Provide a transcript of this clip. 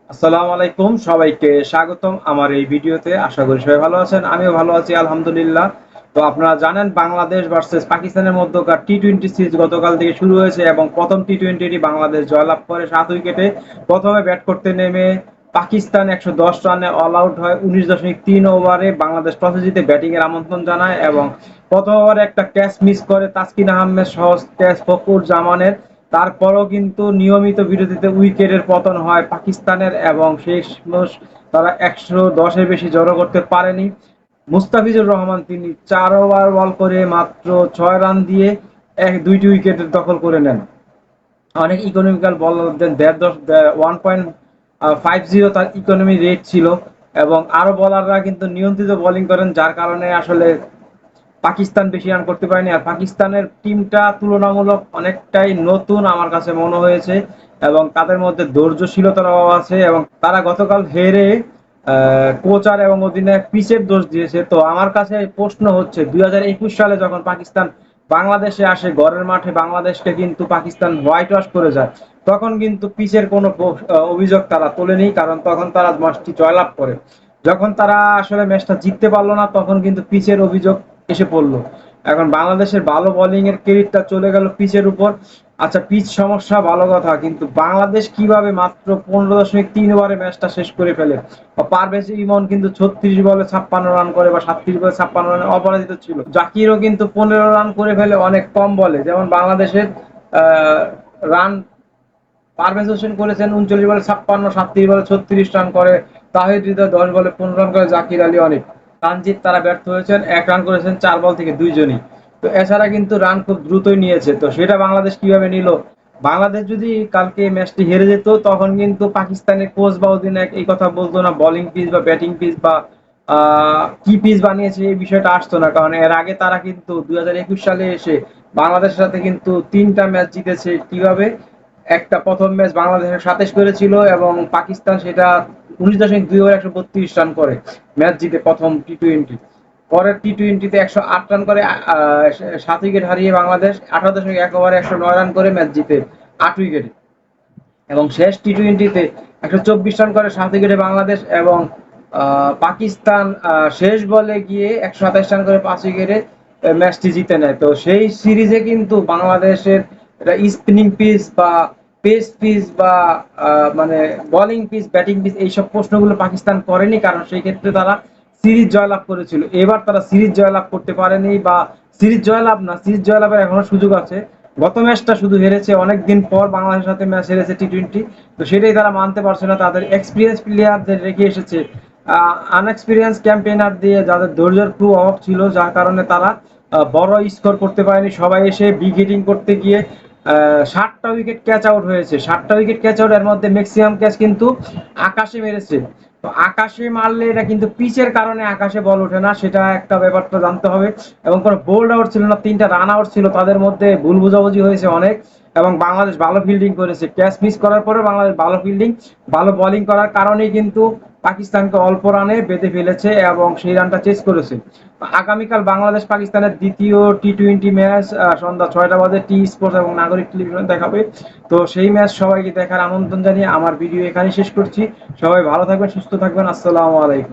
আসসালামু আলাইকুম, সবাইকে স্বাগতম আমার এই ভিডিওতে। আশা করি সবাই ভালো আছেন, আমিও ভালো আছি আলহামদুলিল্লাহ। তো আপনারা জানেন বাংলাদেশ ভার্সেস পাকিস্তানের মধ্যকার টি-20 সিরিজ গতকাল থেকে শুরু হয়েছে এবং প্রথম টি-20টি বাংলাদেশ জয়লাভ করে 7 উইকেটে। প্রথমে ব্যাট করতে নেমে পাকিস্তান 110 রানে অল আউট হয় 19.3 ওভারে। বাংলাদেশ টসে জিতে ব্যাটিং এর আমন্ত্রণ জানায় এবং প্রথম ওভারে একটা ক্যাচ মিস করে তাসকিন আহমেদ সহজ ক্যাচ ফখরুর জামানের। তারপরও কিন্তু নিয়মিত বিরতিতে উইকেটের পতন হয় পাকিস্তানের এবং শেষমেশ তারা 110-এর বেশি জড়ো করতে পারেনি। মুস্তাফিজুর রহমান তিনি 4 ওভার বল করে মাত্র 6 রান দিয়ে দুইটি উইকেট দখল করে নেন। অনেক ইকোনমিক্যাল বল দেন, 1.50 তার ইকোনমি রেট ছিল এবং আরো বলাররা কিন্তু নিয়ন্ত্রিত বোলিং করেন, যার কারণে আসলে পাকিস্তান বেশি রান করতে পারেনি। আর পাকিস্তানের টিমটা তুলনামূলক অনেকটাই নতুন আমার কাছে মনে হয়েছে এবং তাদের মধ্যে ধৈর্যশীলতার অভাব আছে এবং তারা গতকাল হেরে কোচার এবং অধিনায়ক পিচের দোষ দিয়েছে। তো আমার কাছে প্রশ্ন হচ্ছে, 2021 সালে যখন পাকিস্তান বাংলাদেশে আসে ঘরের মাঠে, বাংলাদেশকে কিন্তু পাকিস্তান হোয়াইট ওয়াশ করে যায়, তখন কিন্তু পিচের কোনো অভিযোগ তারা তোলেনি, কারণ তখন তারা ম্যাচটি জয়লাভ করে। যখন তারা আসলে ম্যাচটা জিততে পারলো না, তখন কিন্তু পিচের অভিযোগ এসে পড়লো। এখন বাংলাদেশের ভালো বোলিং এর ক্রেডিটটা চলে গেল পিচের উপর। আচ্ছা, পিচ সমস্যা ভালো কথা, কিন্তু বাংলাদেশ কিভাবে মাত্র 15.3 ওভারে ম্যাচটা শেষ করে ফেলে? পারভেজ ইমন কিন্তু 36 বলে 56 রান করে বা 37 বলে 56 রানে অপরাজিত ছিল। জাকিরও কিন্তু 15 রান করে ফেলে অনেক কম বলে। যেমন বাংলাদেশের রান পারভেজ হোসেন করেছেন 39 বলে 56, 37 বলে 36 রান করে। তাহিদ হৃদয় 10 বলে 15 রান করে, জাকির আলী অনেক। তানজিদ তারা ব্যর্থ হয়েছেন, 1 রান করেছেন 4 বল থেকে দুইজনই। তো এছাড়া কিন্তু রান খুব দ্রুতই নিয়েছে। তো সেটা বাংলাদেশ কিভাবে নিল? বাংলাদেশ যদি কালকে ম্যাচটি হেরে যেত, তখন কিন্তু পাকিস্তানের কোচ বা অধিনায়ক এই কথা বলতো না বোলিং পিচ বা ব্যাটিং পিচ বা কি পিচ বানিয়েছে, এই বিষয়টা আসতো না। কারণ এর আগে তারা কিন্তু 2021 সালে এসে বাংলাদেশের সাথে কিন্তু 3টা ম্যাচ জিতেছে। কিভাবে? একটা প্রথম ম্যাচ বাংলাদেশের 27 করেছিল এবং পাকিস্তান সেটা 19.2 ওভারে 132 রান করে ম্যাচ জিতে প্রথম টি-20। পরের টি-20তে 108 রান করে 7 উইকেট হারিয়ে বাংলাদেশ 18.1 ওভারে 109 রান করে ম্যাচ জিতে 8 উইকেটে। এবং শেষ টি-20তে 124 রান করে 7 উইকেটে বাংলাদেশ এবং পাকিস্তান শেষ বলে গিয়ে 127 রান করে 5 উইকেটে ম্যাচটি জিতে নেয়। তো সেই সিরিজে কিন্তু বাংলাদেশের স্পিনিং পিচ বা পেস পিচ বা মানে বোলিং পিচ ব্যাটিং পিচ এইসব প্রশ্নগুলো পাকিস্তান করেনি, কারণ সেই ক্ষেত্রে তারা সিরিজ জয়লাভ করেছিল। এবার তারা সিরিজ জয়লাভ করতে পারেনি, বা সিরিজ জয়লাভ না, সিরিজ জয়লাভের এখনো সুযোগ আছে। গত ম্যাচটা শুধু হেরেছে, অনেকদিন পর বাংলাদেশের সাথে ম্যাচ হেরেছে টি-20। তো সেটাই তারা মানতে পারছে না। তাদের এক্সপিরিয়েন্স প্লেয়ারদের রেখে এসেছে আনএক্সপিরিয়েন্স ক্যাম্পেইনার দিয়ে, যাদের ধৈর্যের খুব অভাব ছিল, যার কারণে তারা বড় স্কোর করতে পারেনি। সবাই এসে বিগ হিটিং করতে গিয়ে 7টা উইকেট ক্যাচ আউট হয়েছে। 7টা উইকেট ক্যাচ আউট, এর মধ্যে ম্যাক্সিমাম ক্যাচ কিন্তু আকাশে মেরেছে। তো আকাশে মারলে এটা কিন্তু পিচের কারণে আকাশে বল ওঠে না, সেটা একটা ব্যাপারটা জানতে হবে। এবং কোনো বোল্ড আউট ছিল না, 3টা রান আউট ছিল, তাদের মধ্যে ভুল বোঝাবুঝি হয়েছে অনেক। এবং বাংলাদেশ ভালো ফিল্ডিং করেছে, ক্যাচ মিস করার পরে বাংলাদেশ ভালো ফিল্ডিং ভালো বোলিং করার কারণেই কিন্তু পাকিস্তানকে অল্প রানে বেঁধে ফেলেছে এবং সেই রানটা চেস করেছে। আগামীকাল বাংলাদেশ পাকিস্তানের দ্বিতীয় টি-20 ম্যাচ সন্ধ্যা 6টা বাজে টি স্পোর্টস এবং নাগরিক টেলিভিশনে দেখাবে। তো সেই ম্যাচ সবাইকে দেখার আমন্ত্রণ জানিয়ে আমার ভিডিও এখানে শেষ করছি। সবাই ভালো থাকবেন, সুস্থ থাকবেন। আসসালামু আলাইকুম।